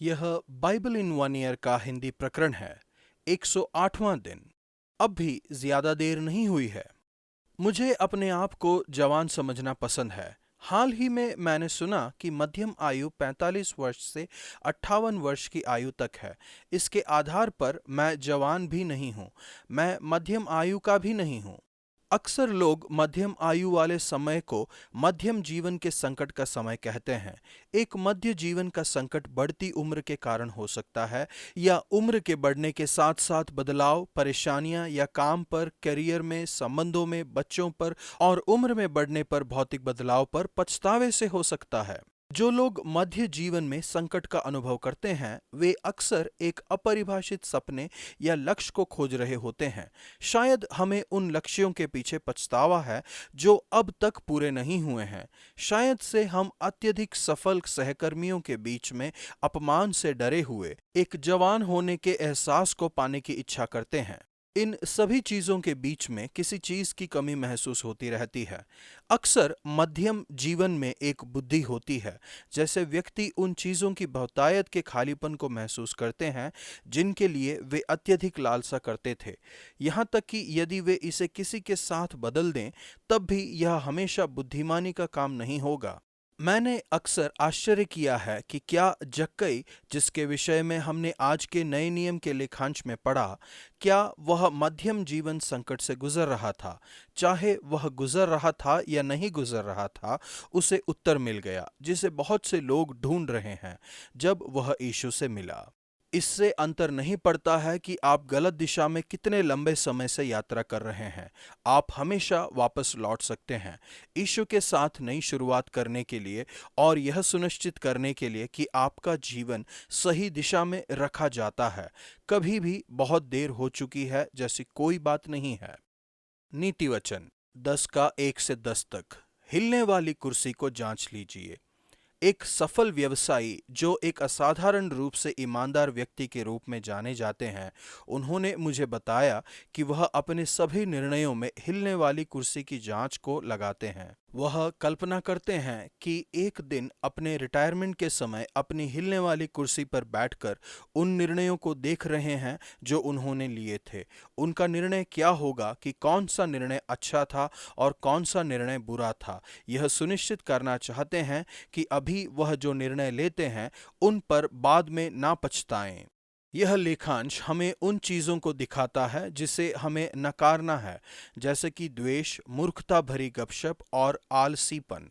यह Bible in one year का हिंदी प्रकरण है। 108वां दिन। अब भी ज्यादा देर नहीं हुई है। मुझे अपने आप को जवान समझना पसंद है। हाल ही में मैंने सुना कि मध्यम आयु 45 वर्ष से 58 वर्ष की आयु तक है। इसके आधार पर मैं जवान भी नहीं हूँ, मैं मध्यम आयु का भी नहीं हूँ। अक्सर लोग मध्यम आयु वाले समय को मध्यम जीवन के संकट का समय कहते हैं। एक मध्य जीवन का संकट बढ़ती उम्र के कारण हो सकता है, या उम्र के बढ़ने के साथ साथ बदलाव, परेशानियां या काम पर, करियर में, संबंधों में, बच्चों पर और उम्र में बढ़ने पर भौतिक बदलाव पर पछतावे से हो सकता है। जो लोग मध्य जीवन में संकट का अनुभव करते हैं, वे अक्सर एक अपरिभाषित सपने या लक्ष्य को खोज रहे होते हैं। शायद हमें उन लक्ष्यों के पीछे पछतावा है जो अब तक पूरे नहीं हुए हैं। शायद से हम अत्यधिक सफल सहकर्मियों के बीच में अपमान से डरे हुए एक जवान होने के एहसास को पाने की इच्छा करते हैं। इन सभी चीजों के बीच में किसी चीज की कमी महसूस होती रहती है। अक्सर मध्यम जीवन में एक बुद्धि होती है, जैसे व्यक्ति उन चीजों की बहुतायत के खालीपन को महसूस करते हैं जिनके लिए वे अत्यधिक लालसा करते थे। यहाँ तक कि यदि वे इसे किसी के साथ बदल दें, तब भी यह हमेशा बुद्धिमानी का काम नहीं होगा। मैंने अक्सर आश्चर्य किया है कि क्या जक्कई, जिसके विषय में हमने आज के नए नियम के लेखांश में पढ़ा, क्या वह मध्यम जीवन संकट से गुजर रहा था। चाहे वह गुजर रहा था या नहीं गुजर रहा था, उसे उत्तर मिल गया जिसे बहुत से लोग ढूंढ रहे हैं जब वह यीशु से मिला। इससे अंतर नहीं पड़ता है कि आप गलत दिशा में कितने लंबे समय से यात्रा कर रहे हैं, आप हमेशा वापस लौट सकते हैं यीशु के साथ नई शुरुआत करने के लिए और यह सुनिश्चित करने के लिए कि आपका जीवन सही दिशा में रखा जाता है। कभी भी बहुत देर हो चुकी है जैसी कोई बात नहीं है। नीति वचन 10 का 1 से 10 तक। हिलने वाली कुर्सी को जांच लीजिए। एक सफल व्यवसायी जो एक असाधारण रूप से ईमानदार व्यक्ति के रूप में जाने जाते हैं, उन्होंने मुझे बताया कि वह अपने सभी निर्णयों में हिलने वाली कुर्सी की जांच को लगाते हैं। वह कल्पना करते हैं कि एक दिन अपने रिटायरमेंट के समय अपनी हिलने वाली कुर्सी पर बैठकर उन निर्णयों को देख रहे हैं जो उन्होंने लिए थे। उनका निर्णय क्या होगा, कि कौन सा निर्णय अच्छा था और कौन सा निर्णय बुरा था। यह सुनिश्चित करना चाहते हैं कि अभी वह जो निर्णय लेते हैं उन पर बाद में ना पछताएं। यह लेखांश हमें उन चीजों को दिखाता है जिसे हमें नकारना है, जैसे कि द्वेष, मूर्खता भरी गपशप और आलसीपन।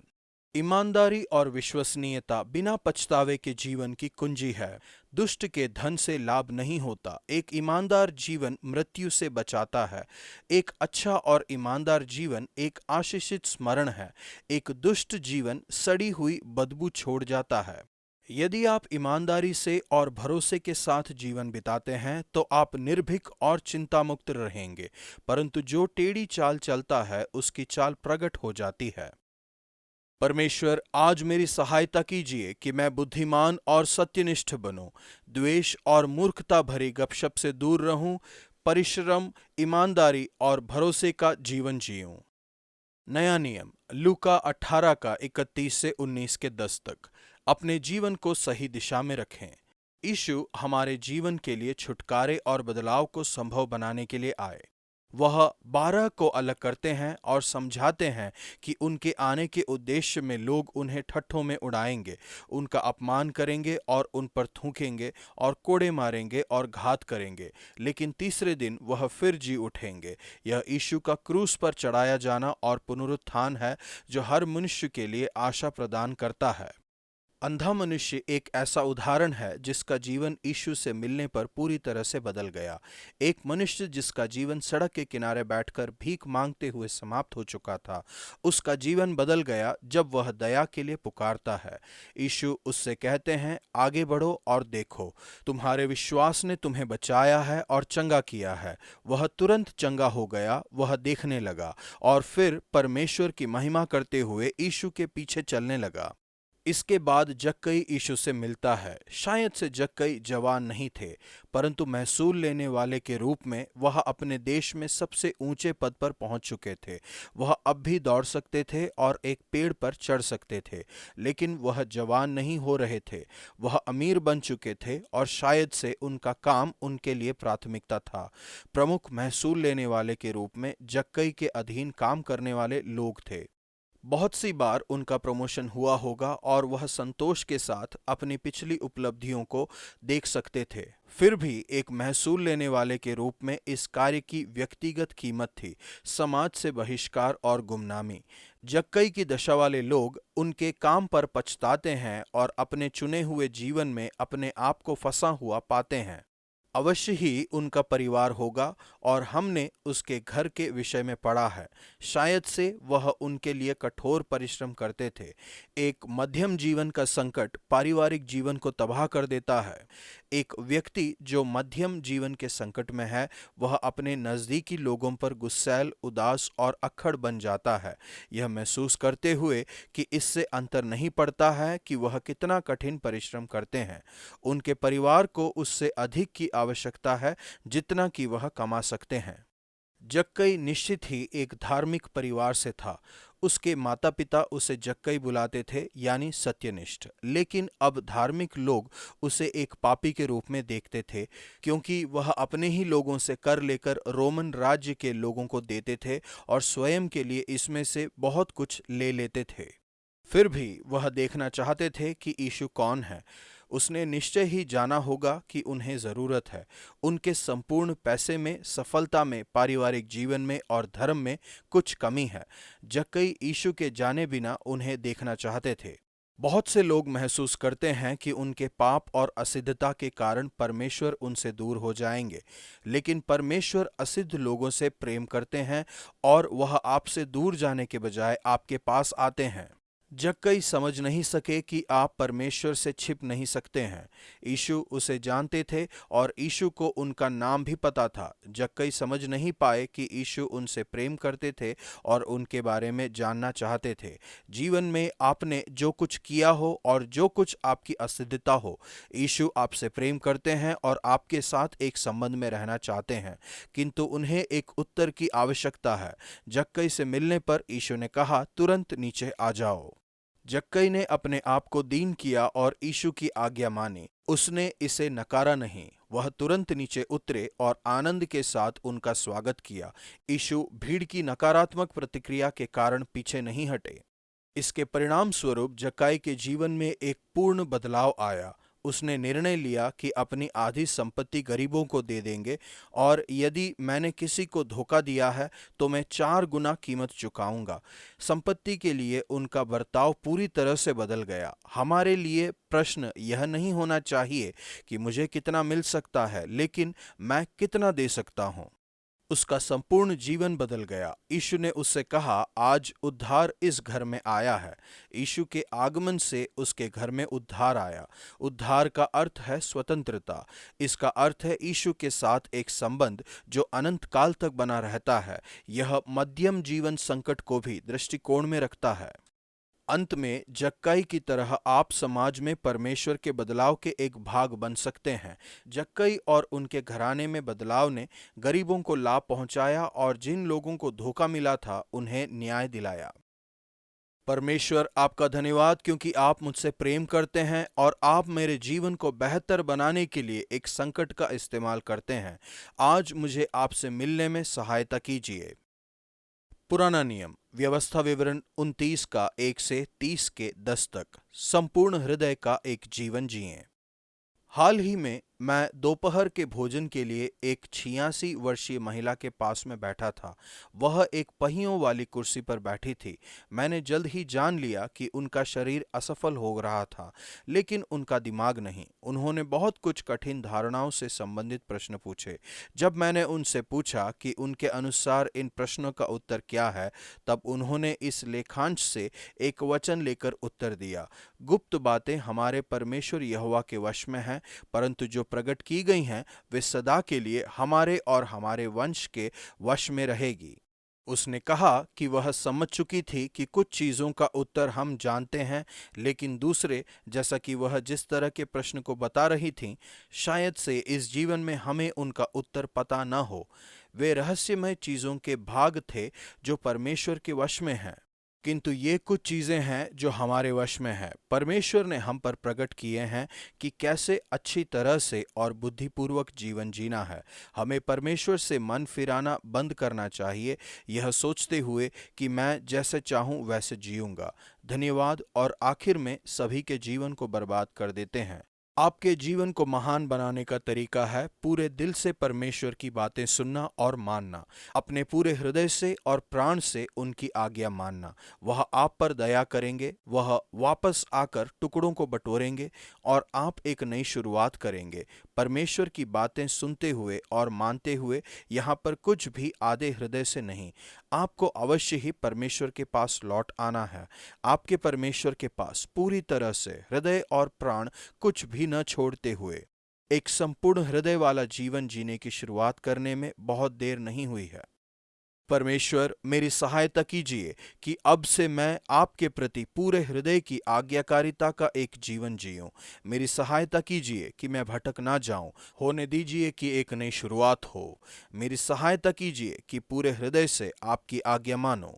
ईमानदारी और विश्वसनीयता बिना पछतावे के जीवन की कुंजी है। दुष्ट के धन से लाभ नहीं होता। एक ईमानदार जीवन मृत्यु से बचाता है। एक अच्छा और ईमानदार जीवन एक आशीषित स्मरण है। एक दुष्ट जीवन सड़ी हुई बदबू छोड़ जाता है। यदि आप ईमानदारी से और भरोसे के साथ जीवन बिताते हैं तो आप निर्भीक और चिंतामुक्त रहेंगे, परंतु जो टेढ़ी चाल चलता है उसकी चाल प्रकट हो जाती है। परमेश्वर, आज मेरी सहायता कीजिए कि मैं बुद्धिमान और सत्यनिष्ठ बनूं, द्वेष और मूर्खता भरी गपशप से दूर रहूं, परिश्रम, ईमानदारी और भरोसे का जीवन जीऊं। नया नियम लूका 18 का 31 से 19 के 10 तक। अपने जीवन को सही दिशा में रखें। यीशु हमारे जीवन के लिए छुटकारे और बदलाव को संभव बनाने के लिए आए। वह 12 को अलग करते हैं और समझाते हैं कि उनके आने के उद्देश्य में लोग उन्हें ठट्ठों में उड़ाएंगे, उनका अपमान करेंगे और उन पर थूकेंगे और कोड़े मारेंगे और घात करेंगे, लेकिन तीसरे दिन वह फिर जी उठेंगे। यह यीशु का क्रूस पर चढ़ाया जाना और पुनरुत्थान है जो हर मनुष्य के लिए आशा प्रदान करता है। अंधा मनुष्य एक ऐसा उदाहरण है जिसका जीवन यीशु से मिलने पर पूरी तरह से बदल गया। एक मनुष्य जिसका जीवन सड़क के किनारे बैठकर भीख मांगते हुए समाप्त हो चुका था, उसका जीवन बदल गया जब वह दया के लिए पुकारता है। यीशु उससे कहते हैं, आगे बढ़ो और देखो, तुम्हारे विश्वास ने तुम्हें बचाया है और चंगा किया है। वह तुरंत चंगा हो गया, वह देखने लगा और फिर परमेश्वर की महिमा करते हुए यीशु के पीछे चलने लगा। इसके बाद जक्कई यीशु से मिलता है। शायद से जक्कई जवान नहीं थे, परंतु महसूल लेने वाले के रूप में वह अपने देश में सबसे ऊंचे पद पर पहुंच चुके थे। वह अब भी दौड़ सकते थे और एक पेड़ पर चढ़ सकते थे, लेकिन वह जवान नहीं हो रहे थे। वह अमीर बन चुके थे और शायद से उनका काम उनके लिए प्राथमिकता था। प्रमुख महसूल लेने वाले के रूप में जक्कई के अधीन काम करने वाले लोग थे। बहुत सी बार उनका प्रमोशन हुआ होगा और वह संतोष के साथ अपनी पिछली उपलब्धियों को देख सकते थे। फिर भी एक महसूल लेने वाले के रूप में इस कार्य की व्यक्तिगत कीमत थी, समाज से बहिष्कार और गुमनामी। जक्कई की दशा वाले लोग उनके काम पर पछताते हैं और अपने चुने हुए जीवन में अपने आप को फंसा हुआ पाते हैं। अवश्य ही उनका परिवार होगा और हमने उसके घर के विषय में पढ़ा है। शायद से वह उनके लिए कठोर परिश्रम करते थे। एक मध्यम जीवन का संकट पारिवारिक जीवन को तबाह कर देता है। एक व्यक्ति जो मध्यम जीवन के संकट में है, वह अपने नज़दीकी लोगों पर गुस्सैल, उदास और अक्खड़ बन जाता है, यह महसूस करते हुए कि इससे अंतर नहीं पड़ता है कि वह कितना कठिन परिश्रम करते हैं। उनके परिवार को उससे अधिक की आवश्यकता है जितना कि वह कमा सकते हैं। जक्कई निश्चित ही एक धार्मिक परिवार से था। उसके माता पिता उसे जक्कई बुलाते थे, यानी सत्यनिष्ठ। लेकिन अब धार्मिक लोग उसे एक पापी के रूप में देखते थे, क्योंकि वह अपने ही लोगों से कर लेकर रोमन राज्य के लोगों को देते थे और स्वयं के लिए इसमें से बहुत कुछ ले लेते थे। फिर भी वह देखना चाहते थे कि यीशु कौन है। उसने निश्चय ही जाना होगा कि उन्हें ज़रूरत है। उनके संपूर्ण पैसे में, सफलता में, पारिवारिक जीवन में और धर्म में कुछ कमी है। जक्कई यीशु के जाने बिना उन्हें देखना चाहते थे। बहुत से लोग महसूस करते हैं कि उनके पाप और असिद्धता के कारण परमेश्वर उनसे दूर हो जाएंगे, लेकिन परमेश्वर असिद्ध लोगों से प्रेम करते हैं और वह आपसे दूर जाने के बजाय आपके पास आते हैं। जक्कई समझ नहीं सके कि आप परमेश्वर से छिप नहीं सकते हैं। यीशु उसे जानते थे और यीशु को उनका नाम भी पता था। जक्कई समझ नहीं पाए कि यीशु उनसे प्रेम करते थे और उनके बारे में जानना चाहते थे। जीवन में आपने जो कुछ किया हो और जो कुछ आपकी असिद्धता हो, यीशु आपसे प्रेम करते हैं और आपके साथ एक संबंध में रहना चाहते हैं, किंतु उन्हें एक उत्तर की आवश्यकता है। जक्कई से मिलने पर यीशु ने कहा, तुरंत नीचे आ जाओ। जक्कई ने अपने आप को दीन किया और यीशु की आज्ञा मानी। उसने इसे नकारा नहीं। वह तुरंत नीचे उतरे और आनंद के साथ उनका स्वागत किया। यीशु भीड़ की नकारात्मक प्रतिक्रिया के कारण पीछे नहीं हटे। इसके परिणाम स्वरूप जक्कई के जीवन में एक पूर्ण बदलाव आया। उसने निर्णय लिया कि अपनी आधी संपत्ति गरीबों को दे देंगे, और यदि मैंने किसी को धोखा दिया है तो मैं 4 गुना कीमत चुकाऊंगा। संपत्ति के लिए उनका बर्ताव पूरी तरह से बदल गया। हमारे लिए प्रश्न यह नहीं होना चाहिए कि मुझे कितना मिल सकता है, लेकिन मैं कितना दे सकता हूँ। उसका संपूर्ण जीवन बदल गया। यीशु ने उससे कहा, आज उद्धार इस घर में आया है। यीशु के आगमन से उसके घर में उद्धार आया। उद्धार का अर्थ है स्वतंत्रता। इसका अर्थ है यीशु के साथ एक संबंध जो अनंत काल तक बना रहता है। यह मध्यम जीवन संकट को भी दृष्टिकोण में रखता है। अंत में जक्कई की तरह आप समाज में परमेश्वर के बदलाव के एक भाग बन सकते हैं। जक्कई और उनके घराने में बदलाव ने गरीबों को लाभ पहुंचाया और जिन लोगों को धोखा मिला था उन्हें न्याय दिलाया। परमेश्वर आपका धन्यवाद, क्योंकि आप मुझसे प्रेम करते हैं और आप मेरे जीवन को बेहतर बनाने के लिए एक संकट का इस्तेमाल करते हैं। आज मुझे आपसे मिलने में सहायता कीजिए। पुराना नियम व्यवस्था विवरण 29 का 1 से 30 के 10 तक। संपूर्ण हृदय का एक जीवन जिएं। हाल ही में मैं दोपहर के भोजन के लिए एक 86 वर्षीय महिला के पास में बैठा था। वह एक पहियों वाली कुर्सी पर बैठी थी। मैंने जल्द ही जान लिया कि उनका शरीर असफल हो रहा था, लेकिन उनका दिमाग नहीं। उन्होंने बहुत कुछ कठिन धारणाओं से संबंधित प्रश्न पूछे। जब मैंने उनसे पूछा कि उनके अनुसार इन प्रश्नों का उत्तर क्या है, तब उन्होंने इस लेखांश से एक वचन लेकर उत्तर दिया, गुप्त बातें हमारे परमेश्वर यहोवा के वश में हैं, परंतु जो प्रकट की गई हैं वे सदा के लिए हमारे और हमारे वंश के वश में रहेगी। उसने कहा कि वह समझ चुकी थी कि कुछ चीज़ों का उत्तर हम जानते हैं, लेकिन दूसरे, जैसा कि वह जिस तरह के प्रश्न को बता रही थीं, शायद से इस जीवन में हमें उनका उत्तर पता न हो। वे रहस्यमय चीज़ों के भाग थे जो परमेश्वर के वश में हैं। किंतु ये कुछ चीज़ें हैं जो हमारे वश में हैं। परमेश्वर ने हम पर प्रकट किए हैं कि कैसे अच्छी तरह से और बुद्धिपूर्वक जीवन जीना है। हमें परमेश्वर से मन फिराना बंद करना चाहिए, यह सोचते हुए कि मैं जैसे चाहूँ वैसे जीऊँगा। धन्यवाद। और आखिर में सभी के जीवन को बर्बाद कर देते हैं। आपके जीवन को महान बनाने का तरीका है पूरे दिल से परमेश्वर की बातें सुनना और मानना, अपने पूरे हृदय से और प्राण से उनकी आज्ञा मानना। वह आप पर दया करेंगे, वह वापस आकर टुकड़ों को बटोरेंगे और आप एक नई शुरुआत करेंगे। परमेश्वर की बातें सुनते हुए और मानते हुए, यहाँ पर कुछ भी आधे हृदय से नहीं। आपको अवश्य ही परमेश्वर के पास लौट आना है, आपके परमेश्वर के पास पूरी तरह से हृदय और प्राण कुछ भी न छोड़ते हुए। एक संपूर्ण हृदय वाला जीवन जीने की शुरुआत करने में बहुत देर नहीं हुई है। परमेश्वर, मेरी सहायता कीजिए कि अब से मैं आपके प्रति पूरे हृदय की आज्ञाकारिता का एक जीवन जीऊं। मेरी सहायता कीजिए कि मैं भटक ना जाऊं। होने दीजिए कि एक नई शुरुआत हो। मेरी सहायता कीजिए कि पूरे हृदय से आपकी आज्ञा मानो।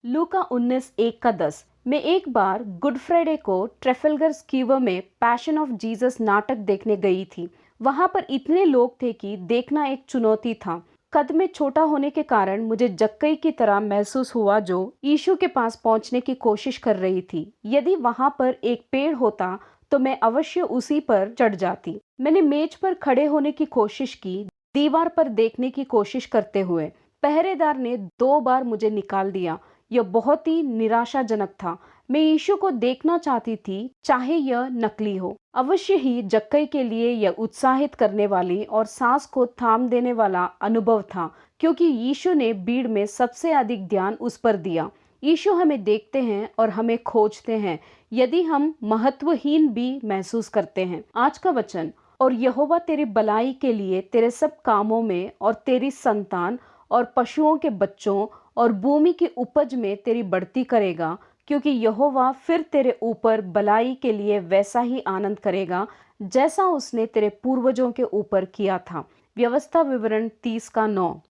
लूका 19:1-10। मैं एक बार गुड फ्राइडे को ट्रेफल्गर स्क्वायर में पैशन ऑफ जीसस नाटक देखने गई थी। वहां पर इतने लोग थे कि देखना एक चुनौती था। कद में छोटा होने के कारण मुझे जक्कई की तरह महसूस हुआ जो यीशु के पास पहुंचने की कोशिश कर रही थी। यदि वहां पर एक पेड़ होता तो मैं अवश्य उसी पर चढ़ जाती। मैंने मेज पर खड़े होने की कोशिश की, दीवार पर देखने की कोशिश करते हुए। पहरेदार ने 2 बार मुझे निकाल दिया। यह बहुत ही निराशाजनक था। मैं यीशु को देखना चाहती थी, चाहे यह नकली हो। अवश्य ही जक्कई के लिए यह उत्साहित करने वाली और सांस को थाम देने वाला अनुभव था, क्योंकि यीशु ने भीड़ में सबसे अधिक ध्यान उस पर दिया। यीशु हमें देखते हैं और हमें खोजते हैं, यदि हम महत्वहीन भी महसूस करते हैं। आज का वचन, और यहोवा तेरी भलाई के लिए तेरे सब कामों में और तेरी संतान और पशुओं के बच्चों और भूमि की उपज में तेरी बढ़ती करेगा, क्योंकि यहोवा फिर तेरे ऊपर भलाई के लिए वैसा ही आनंद करेगा जैसा उसने तेरे पूर्वजों के ऊपर किया था। व्यवस्था विवरण 30 का 9।